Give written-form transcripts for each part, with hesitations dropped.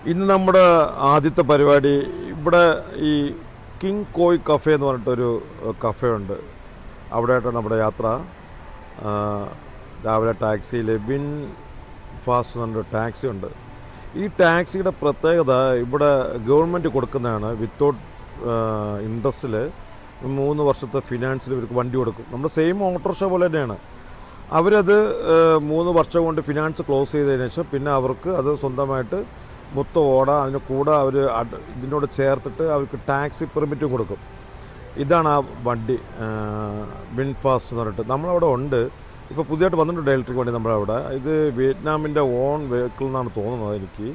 ഇന്ന് നമ്മുടെ ആദ്യത്തെ പരിപാടി ഇവിടെ ഈ കിങ് കോയ് കഫേ എന്ന് പറഞ്ഞിട്ടൊരു കഫേ ഉണ്ട്. അവിടെയായിട്ടാണ് നമ്മുടെ യാത്ര. രാവിലെ ടാക്സിയിൽ വിൻ ഫാസ്റ്റ് എന്ന് പറഞ്ഞൊരു ടാക്സി ഉണ്ട്. ഈ ടാക്സിയുടെ പ്രത്യേകത ഇവിടെ ഗവൺമെൻറ് കൊടുക്കുന്നതാണ്. വിത്തൗട്ട് ഇൻട്രസ്റ്റിൽ 3 വർഷത്തെ ഫിനാൻസിൽ ഇവർക്ക് വണ്ടി കൊടുക്കും. നമ്മുടെ സെയിം ഓട്ടോറിക്ഷ പോലെ തന്നെയാണ്. അവരത് 3 വർഷം കൊണ്ട് ഫിനാൻസ് ക്ലോസ് ചെയ്തതിനു ശേഷം പിന്നെ അവർക്ക് അത് സ്വന്തമായിട്ട് മൊത്തം അതിന് കൂടെ അവർ ഇതിനോട് ചേർത്തിട്ട് അവർക്ക് ടാക്സി പെർമിറ്റും കൊടുക്കും. ഇതാണ് ആ വണ്ടി, വിൻ ഫാസ്റ്റ് എന്ന് പറഞ്ഞിട്ട് നമ്മളവിടെ ഉണ്ട്. ഇപ്പോൾ പുതിയതായിട്ട് വന്നിട്ടുണ്ട് ഇലക്ട്രിക് വണ്ടി നമ്മളവിടെ. ഇത് വിയറ്റ്നാമിൻ്റെ ഓൺ വെഹിക്കിൾ എന്നാണ് തോന്നുന്നത്. എനിക്ക്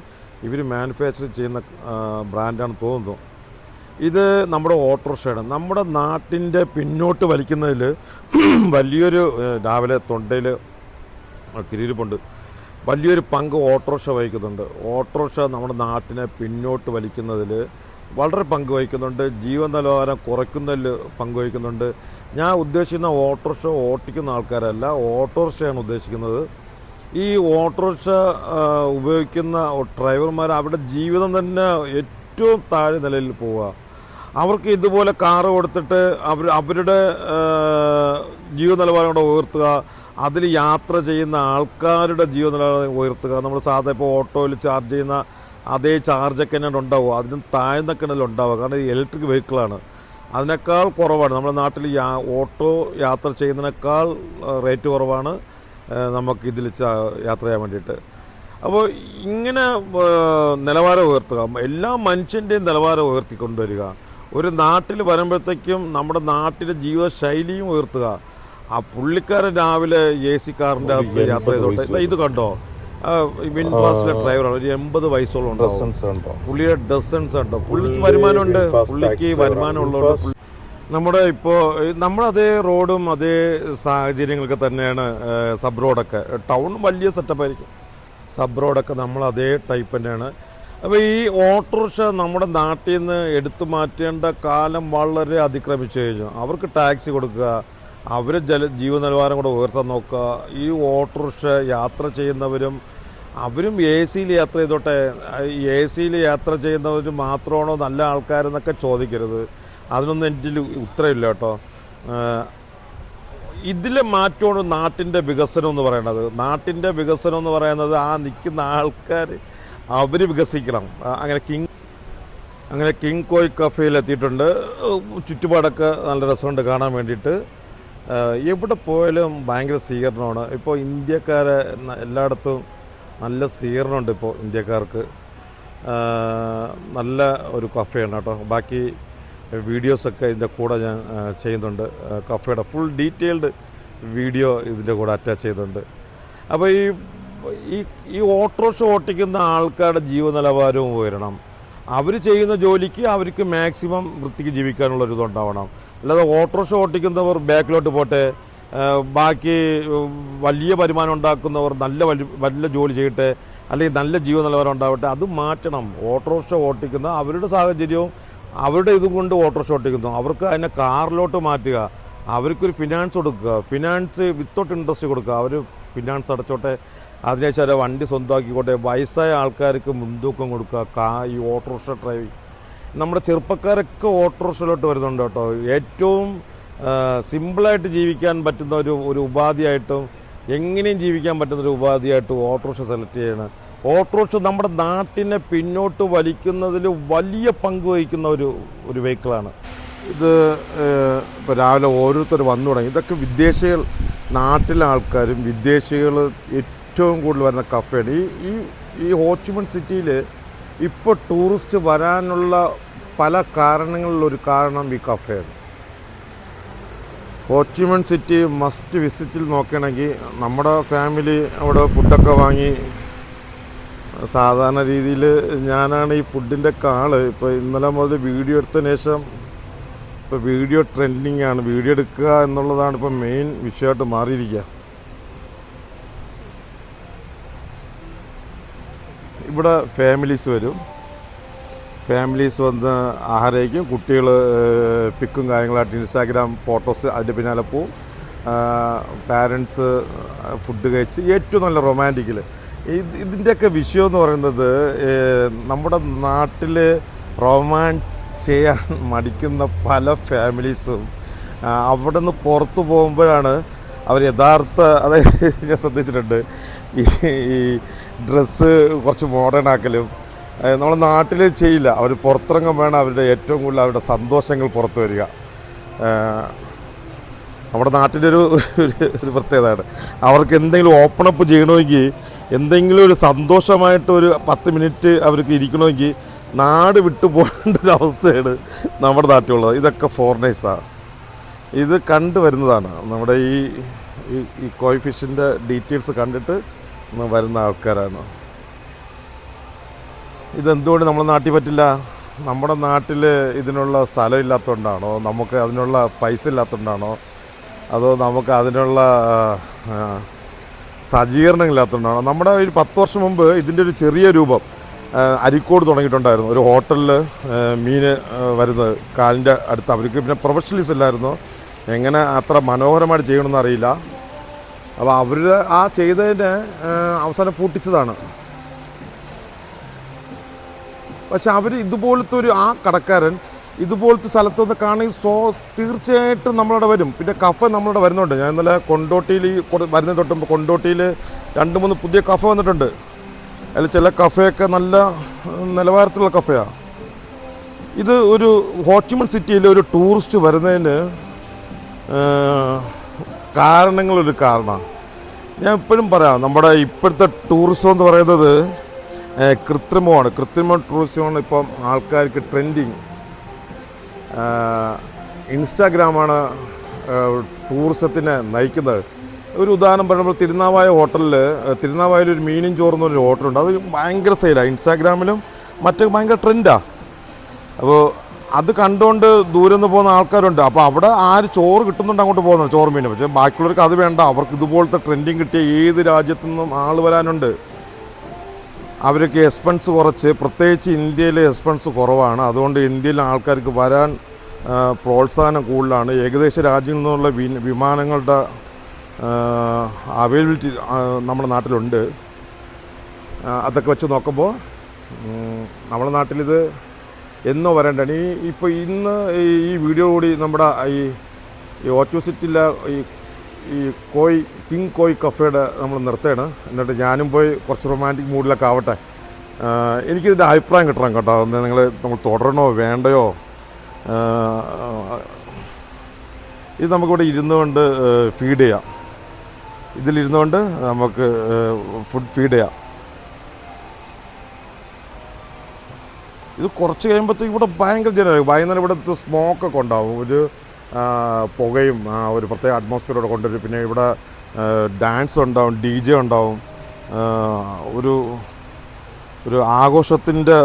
ഇവർ മാനുഫാക്ചർ ചെയ്യുന്ന ബ്രാൻഡാണെന്ന് തോന്നുന്നു. ഇത് നമ്മുടെ ഓട്ടോറിക്ഷയാണ്. നമ്മുടെ നാട്ടിൻ്റെ പിന്നോട്ട് വലിക്കുന്നതിൽ വലിയൊരു രാവിലെ തൊണ്ടയിൽ തിരിയിരിപ്പുണ്ട്, വലിയൊരു പങ്ക് ഓട്ടോറിക്ഷ വഹിക്കുന്നുണ്ട്. ഓട്ടോറിക്ഷ നമ്മുടെ നാട്ടിനെ പിന്നോട്ട് വലിക്കുന്നതിൽ വളരെ പങ്ക് വഹിക്കുന്നുണ്ട്. ജീവൻ നിലവാരം കുറയ്ക്കുന്നതിൽ പങ്ക് വഹിക്കുന്നുണ്ട്. ഞാൻ ഉദ്ദേശിക്കുന്ന ഓട്ടോറിക്ഷ ഓട്ടിക്കുന്ന ആൾക്കാരല്ല, ഓട്ടോറിക്ഷയാണ് ഉദ്ദേശിക്കുന്നത്. ഈ ഓട്ടോറിക്ഷ ഉപയോഗിക്കുന്ന ഡ്രൈവർമാർ അവരുടെ ജീവിതം തന്നെ ഏറ്റവും താഴെ നിലയിൽ പോവുക. അവർക്ക് ഇതുപോലെ കാറ് കൊടുത്തിട്ട് അവരുടെ ജീവ നിലവാരം കൂടെ ഉയർത്തുക, അതിൽ യാത്ര ചെയ്യുന്ന ആൾക്കാരുടെ ജീവ നിലവാരം ഉയർത്തുക. നമ്മൾ സാധാരണ ഇപ്പോൾ ഓട്ടോയിൽ ചാർജ് ചെയ്യുന്ന അതേ ചാർജൊക്കെ തന്നെ ഉണ്ടാവുക, അതിനും താഴ്ന്നൊക്കെ ഉണ്ടാവുക. കാരണം ഇലക്ട്രിക് വെഹിക്കിളാണ്, അതിനേക്കാൾ കുറവാണ്. നമ്മുടെ നാട്ടിൽ ഓട്ടോ യാത്ര ചെയ്യുന്നതിനേക്കാൾ റേറ്റ് കുറവാണ് നമുക്കിതിൽ യാത്ര ചെയ്യാൻ വേണ്ടിയിട്ട്. അപ്പോൾ ഇങ്ങനെ നിലവാരം ഉയർത്തുക, എല്ലാ മനുഷ്യൻ്റെയും നിലവാരം ഉയർത്തിക്കൊണ്ടുവരിക. ഒരു നാട്ടിൽ വരുമ്പോഴത്തേക്കും നമ്മുടെ നാട്ടിലെ ജീവിതശൈലിയും ഉയർത്തുക. ആ പുള്ളിക്കാരൻ രാവിലെ AC കാറിൻ്റെ അകത്ത് യാത്ര ചെയ്തോട്ടെ. ഇത് കണ്ടോ, വിൻ ഫാസ്റ്റിലെ ഡ്രൈവറാണ്, ഒരു 80 വയസ്സോളം ഉണ്ടോ. പുള്ളിയുടെ ഡസൻസ് ഉണ്ടോ. പുള്ളിക്ക് വരുമാനമുണ്ട്, പുള്ളിക്ക് വരുമാനം ഉള്ളതുകൊണ്ട് നമ്മുടെ ഇപ്പോൾ നമ്മളതേ റോഡും അതേ സാഹചര്യങ്ങളൊക്കെ തന്നെയാണ് സബ് റോഡൊക്കെ. ടൗൺ വലിയ സെറ്റപ്പായിരിക്കും, സബ് റോഡൊക്കെ നമ്മൾ അതേ ടൈപ്പ് തന്നെയാണ്. അപ്പോൾ ഈ ഓട്ടോറിക്ഷ നമ്മുടെ നാട്ടിൽ നിന്ന് എടുത്തു മാറ്റേണ്ട കാലം വളരെ അതിക്രമിച്ചു കഴിഞ്ഞു. അവർക്ക് ടാക്സി കൊടുക്കുക, അവർ ജീവ നിലവാരം കൂടെ ഉയർത്താൻ നോക്കുക. ഈ ഓട്ടോറിക്ഷ യാത്ര ചെയ്യുന്നവരും അവരും AC യാത്ര ചെയ്തോട്ടെ. AC യാത്ര ചെയ്യുന്നവർ മാത്രമാണോ നല്ല ആൾക്കാരെന്നൊക്കെ ചോദിക്കരുത്, അതിനൊന്നും എൻ്റെ ഉത്തരവില്ല കേട്ടോ. ഇതിലെ മാറ്റമാണ് നാട്ടിൻ്റെ വികസനം എന്ന് പറയുന്നത്. നാട്ടിൻ്റെ വികസനം എന്ന് പറയുന്നത് ആ നിൽക്കുന്ന ആൾക്കാർ അവർ വികസിക്കണം. അങ്ങനെ കിങ് കോയ് കഫേയിൽ എത്തിയിട്ടുണ്ട്. ചുറ്റുപാടൊക്കെ നല്ല രസമുണ്ട് കാണാൻ വേണ്ടിയിട്ട്. എവിടെ പോയാലും ഭയങ്കര സ്വീകരണമാണ്. ഇപ്പോൾ ഇന്ത്യക്കാരെ എല്ലായിടത്തും നല്ല സ്വീകരണമുണ്ട്. ഇപ്പോൾ ഇന്ത്യക്കാർക്ക് നല്ല ഒരു കഫേയാണ് കേട്ടോ. ബാക്കി വീഡിയോസൊക്കെ ഇതിൻ്റെ കൂടെ ഞാൻ ചെയ്യുന്നുണ്ട്. കഫേയുടെ ഫുൾ ഡീറ്റെയിൽഡ് വീഡിയോ ഇതിൻ്റെ കൂടെ അറ്റാച്ച് ചെയ്തിട്ടുണ്ട്. അപ്പോൾ ഈ ഓട്ടോറിക്ഷ ഓട്ടിക്കുന്ന ആൾക്കാരുടെ ജീവ നിലവാരവും ഉയരണം. അവർ ചെയ്യുന്ന ജോലിക്ക് അവർക്ക് മാക്സിമം വൃത്തിക്ക് ജീവിക്കാനുള്ളൊരിതുണ്ടാവണം. അല്ലാതെ ഓട്ടോറിക്ഷ ഓട്ടിക്കുന്നവർ ബാക്കിലോട്ട് പോട്ടെ, ബാക്കി വലിയ വരുമാനം ഉണ്ടാക്കുന്നവർ നല്ല ജോലി ചെയ്യട്ടെ, അല്ലെങ്കിൽ നല്ല ജീവ നിലവാരം ഉണ്ടാവട്ടെ. അത് മാറ്റണം. ഓട്ടോറിക്ഷ ഓട്ടിക്കുന്ന അവരുടെ സാഹചര്യവും അവരുടെ ഇതും കൊണ്ട് ഓട്ടോറിക്ഷ ഓട്ടിക്കുന്നു. അവർക്ക് അതിനെ കാറിലോട്ട് മാറ്റുക, അവർക്കൊരു ഫിനാൻസ് കൊടുക്കുക, ഫിനാൻസ് വിത്തൗട്ട് ഇൻട്രസ്റ്റ് കൊടുക്കുക. അവർ ഫിനാൻസ് അടച്ചോട്ടെ, അതിനുശേഷം വണ്ടി സ്വന്തമാക്കിക്കോട്ടെ. വയസ്സായ ആൾക്കാർക്ക് മുൻതൂക്കം കൊടുക്കുക. ഈ ഓട്ടോറിക്ഷ ഡ്രൈവിംഗ് നമ്മുടെ ചെറുപ്പക്കാരൊക്കെ ഓട്ടോറിക്ഷയിലോട്ട് വരുന്നുണ്ട് കേട്ടോ. ഏറ്റവും സിമ്പിളായിട്ട് ജീവിക്കാൻ പറ്റുന്ന ഒരു ഉപാധിയായിട്ടും എങ്ങനെയും ജീവിക്കാൻ പറ്റുന്നൊരു ഉപാധിയായിട്ടും ഓട്ടോറിക്ഷ സെലക്ട് ചെയ്യണം. ഓട്ടോറിക്ഷ നമ്മുടെ നാട്ടിനെ പിന്നോട്ട് വലിക്കുന്നതിൽ വലിയ പങ്ക് വഹിക്കുന്ന ഒരു വെഹിക്കിളാണ് ഇത്. ഇപ്പോൾ രാവിലെ ഓരോരുത്തർ വന്നു തുടങ്ങി. ഇതൊക്കെ വിദേശികൾ, നാട്ടിലെ ആൾക്കാരും വിദേശികൾ ഏറ്റവും കൂടുതൽ വരുന്ന കഫേയാണ്. ഈ ഹോച്ചിമിൻ സിറ്റിയിൽ ഇപ്പോൾ ടൂറിസ്റ്റ് വരാനുള്ള പല കാരണങ്ങളിലൊരു കാരണം ഈ കഫേയാണ്. ഹോച്ചിമിൻ സിറ്റി മസ്റ്റ് വിസിറ്റിൽ നോക്കുകയാണെങ്കിൽ നമ്മുടെ ഫാമിലി അവിടെ ഫുഡൊക്കെ വാങ്ങി സാധാരണ രീതിയിൽ ഞാനാണ് ഈ ഫുഡിൻ്റെ ആള്. ഇപ്പോൾ ഇന്നലെ മുതൽ വീഡിയോ എടുത്തതിന് ശേഷം ഇപ്പോൾ വീഡിയോ ട്രെൻഡിങ് ആണ്. വീഡിയോ എടുക്കുക എന്നുള്ളതാണ് ഇപ്പോൾ മെയിൻ വിഷയമായിട്ട് മാറിയിരിക്കുക. ഇവിടെ ഫാമിലീസ് വരും, ഫാമിലീസ് വന്ന് ആഹാരം കഴിക്കും. കുട്ടികൾ പിക്കും കാര്യങ്ങളായിട്ട് ഇൻസ്റ്റാഗ്രാം ഫോട്ടോസ് അതിൻ്റെ പിന്നാലെ പോവും. പാരൻസ് ഫുഡ് കഴിച്ച് ഏറ്റവും നല്ല റൊമാൻറ്റിക്കിൽ ഇതിൻ്റെയൊക്കെ വിഷയം എന്ന് പറയുന്നത് നമ്മുടെ നാട്ടിൽ റൊമാൻസ് ചെയ്യാൻ മടിക്കുന്ന പല ഫാമിലീസും അവിടെ നിന്ന് പുറത്തു പോകുമ്പോഴാണ് അവർ യഥാർത്ഥ, അതായത് ഞാൻ ശ്രദ്ധിച്ചിട്ടുണ്ട്, ഈ ഡ്രസ്സ് കുറച്ച് മോഡേൺ ആക്കലും നമ്മുടെ നാട്ടിൽ ചെയ്യില്ല. അവർ പുറത്തിറങ്ങും വേണം അവരുടെ ഏറ്റവും കൂടുതൽ അവരുടെ സന്തോഷങ്ങൾ പുറത്തു വരിക. നമ്മുടെ നാട്ടിലൊരു ഒരു പ്രത്യേകതയാണ്. അവർക്ക് എന്തെങ്കിലും ഓപ്പണപ്പ് ചെയ്യണമെങ്കിൽ, എന്തെങ്കിലും ഒരു സന്തോഷമായിട്ടൊരു 10 മിനിറ്റ് അവർക്ക് ഇരിക്കണമെങ്കിൽ നാട് വിട്ടു പോകേണ്ട ഒരു അവസ്ഥയാണ് നമ്മുടെ നാട്ടിലുള്ളത്. ഇതൊക്കെ ഫോറിനേഴ്സാണ്, ഇത് കണ്ടുവരുന്നതാണ്. നമ്മുടെ ഈ കോയ് ഫിഷിൻ്റെ ഡീറ്റെയിൽസ് കണ്ടിട്ട് വരുന്ന ആൾക്കാരാണ്. ഇതെന്തുകൊണ്ട് നമ്മുടെ നാട്ടിൽ പറ്റില്ല? നമ്മുടെ നാട്ടിൽ ഇതിനുള്ള സ്ഥലം ഇല്ലാത്തതുകൊണ്ടാണോ, നമുക്ക് അതിനുള്ള പൈസ ഇല്ലാത്തതുകൊണ്ടാണോ, അതോ നമുക്ക് അതിനുള്ള സജ്ജീകരണങ്ങളില്ലാത്തതുകൊണ്ടാണോ? നമ്മുടെ ഒരു 10 വർഷം മുമ്പ് ഇതിൻ്റെ ഒരു ചെറിയ രൂപം അരീക്കോട് തുടങ്ങിയിട്ടുണ്ടായിരുന്നു. ഒരു ഹോട്ടലിൽ മീൻ വരുന്നത് കാലിൻ്റെ അടുത്ത്. അവർക്ക് പിന്നെ പ്രൊഫഷണലിസ്റ്റ് ഇല്ലായിരുന്നു, എങ്ങനെ അത്ര മനോഹരമായിട്ട് ചെയ്യണമെന്ന് അറിയില്ല. അപ്പോൾ അവർ ആ ചെയ്തതിനെ അവസാനം പൂട്ടിച്ചതാണ്. പക്ഷെ അവർ ഇതുപോലത്തെ ആ കടക്കാരൻ ഇതുപോലത്തെ സ്ഥലത്തുനിന്ന് കാണുകയും തീർച്ചയായിട്ടും നമ്മളവിടെ വരും. പിന്നെ കഫ നമ്മളവിടെ വരുന്നുണ്ട്. ഞാൻ ഇന്നലെ കൊണ്ടോട്ടിയിൽ വരുന്നത് തൊട്ടുമ്പോൾ കൊണ്ടോട്ടിയിൽ 2-3 പുതിയ കഫ വന്നിട്ടുണ്ട്. അതിൽ ചില കഫയൊക്കെ നല്ല നിലവാരത്തിലുള്ള കഫയാണ്. ഇത് ഒരു ഹോച്ചിമൻ സിറ്റിയിൽ ഒരു ടൂറിസ്റ്റ് വരുന്നതിന് കാരണങ്ങളൊരു കാരണമാണ്. ഞാൻ എപ്പോഴും പറയാം, നമ്മുടെ ഇപ്പോഴത്തെ ടൂറിസം എന്ന് പറയുന്നത് കൃത്രിമമാണ്. കൃത്രിമ ടൂറിസമാണ് ഇപ്പം ആൾക്കാർക്ക് ട്രെൻഡിങ്. ഇൻസ്റ്റാഗ്രാമാണ് ടൂറിസത്തിനെ നയിക്കുന്നത്. ഒരു ഉദാഹരണം പറയുമ്പോൾ തിരുനാവായൊരു മീനും ചോറുന്നൊരു ഹോട്ടലുണ്ട്. അത് ഭയങ്കര സെയിലാണ്, ഇൻസ്റ്റാഗ്രാമിലും മറ്റു ഭയങ്കര ട്രെൻഡാണ്. അപ്പോൾ അത് കണ്ടുകൊണ്ട് ദൂരെ നിന്ന് പോകുന്ന ആൾക്കാരുണ്ട്. അപ്പോൾ അവിടെ ആര് ചോറ് കിട്ടുന്നുണ്ട് അങ്ങോട്ട് പോകുന്നത്, ചോറ് മീൻ. പക്ഷേ ബാക്കിയുള്ളവർക്ക് അത് വേണ്ട. അവർക്ക് ഇതുപോലത്തെ ട്രെൻഡിങ് കിട്ടിയ ഏത് രാജ്യത്തു നിന്നും ആൾ വരാനുണ്ട്. അവർക്ക് എക്സ്പെൻസ് കുറച്ച്, പ്രത്യേകിച്ച് ഇന്ത്യയിലെ എക്സ്പെൻസ് കുറവാണ്. അതുകൊണ്ട് ഇന്ത്യയിലെ ആൾക്കാർക്ക് വരാൻ പ്രോത്സാഹനം കൂടുതലാണ്. ഏകദേശ രാജ്യങ്ങളിൽ നിന്നുള്ള വിമാനങ്ങളുടെ അവൈലബിലിറ്റി നമ്മുടെ നാട്ടിലുണ്ട്. അതൊക്കെ വെച്ച് നോക്കുമ്പോൾ നമ്മുടെ നാട്ടിലിത് എന്നോ വരേണ്ടതാണ്. ഇപ്പോൾ ഇന്ന് ഈ വീഡിയോ കൂടി നമ്മുടെ ഈ ഓച്ചോ സിറ്റിയിലെ ഈ കിങ് കോയ് കഫേയുടെ നമ്മൾ നിർത്തുകയാണ്. എന്നിട്ട് ഞാനും പോയി കുറച്ച് റൊമാൻറ്റിക് മൂഡിലൊക്കെ ആവട്ടെ. എനിക്കിതിൻ്റെ അഭിപ്രായം കിട്ടണം കേട്ടോ. നമ്മൾ തുടരണോ വേണ്ടയോ? ഇത് നമുക്കിവിടെ ഇരുന്നുകൊണ്ട് ഫീഡ് ചെയ്യാം. ഇതിലിരുന്നുകൊണ്ട് നമുക്ക് ഫുഡ് ഫീഡ് ചെയ്യാം. ഇത് കുറച്ച് കഴിയുമ്പോഴത്തേക്ക് ഇവിടെ ഭയങ്കര ജനമായിരിക്കും. വൈകുന്നേരം ഇവിടുത്തെ സ്മോക്കൊക്കെ ഉണ്ടാവും, ഒരു പുകയും ഒരു പ്രത്യേക അറ്റ്മോസ്ഫിയറോടെ കൊണ്ടുവരും. പിന്നെ ഇവിടെ ഡാൻസ് ഉണ്ടാവും, DJ ഉണ്ടാവും. ഒരു ആഘോഷത്തിൻ്റെ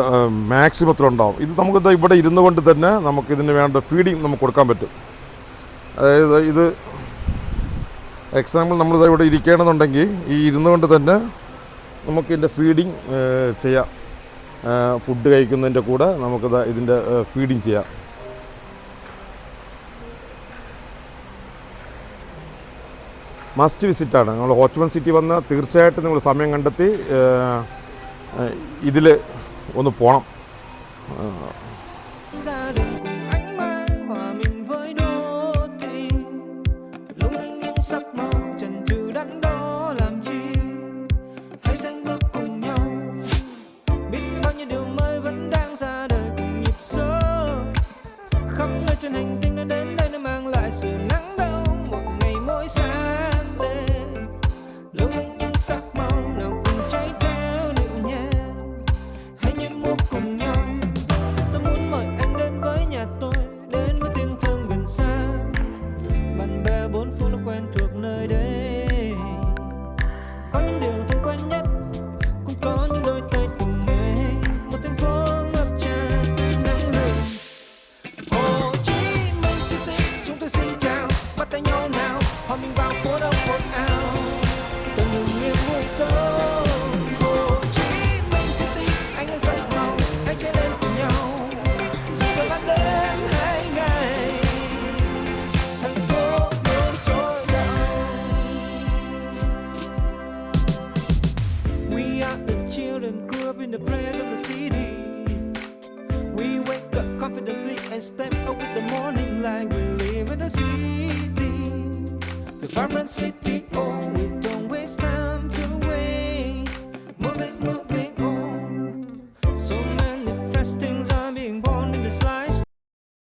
മാക്സിമത്തിലുണ്ടാവും. ഇത് നമുക്ക് ഇവിടെ ഇരുന്നു കൊണ്ട് തന്നെ നമുക്കിതിന് വേണ്ട ഫീഡിങ് നമുക്ക് കൊടുക്കാൻ പറ്റും. അതായത് ഇത് എക്സാമ്പിൾ നമ്മളിത് ഇവിടെ ഇരിക്കണമെന്നുണ്ടെങ്കിൽ ഈ ഇരുന്നു കൊണ്ട് തന്നെ നമുക്കിതിൻ്റെ ഫീഡിങ് ചെയ്യാം. ഫുഡ് കഴിക്കുന്നതിൻ്റെ കൂടെ നമുക്കിത് ഇതിൻ്റെ ഫീഡിങ് ചെയ്യാം. മസ്റ്റ് വിസിറ്റാണ്. നമ്മൾ ഹോച്ച്മൻ സിറ്റി വന്ന് തീർച്ചയായിട്ടും നിങ്ങൾ സമയം കണ്ടെത്തി ഇതിൽ ഒന്ന് പോകണം. trên hành tinh nó đến đây nó mang lại sự nắng đau mỗi ngày mỗi sáng lên lung linh những sắc màu nào cùng cháy theo điệu nhạc hãy nhịp múa cùng nhau. Tôi muốn mời anh đến với nhà tôi, đến với tiếng thơm gần xa, bạn bè bốn phương nó quen thuộc nơi đây. Có những điều thân quen nhất, cũng có những đôi tay từng ngày, một thành phố ngập tràn nắng hừng. Hồ Chí Minh City, chúng tôi xin chào. city. We wake up confidently and step out with the morning light. We live in a city, the vibrant city. Oh.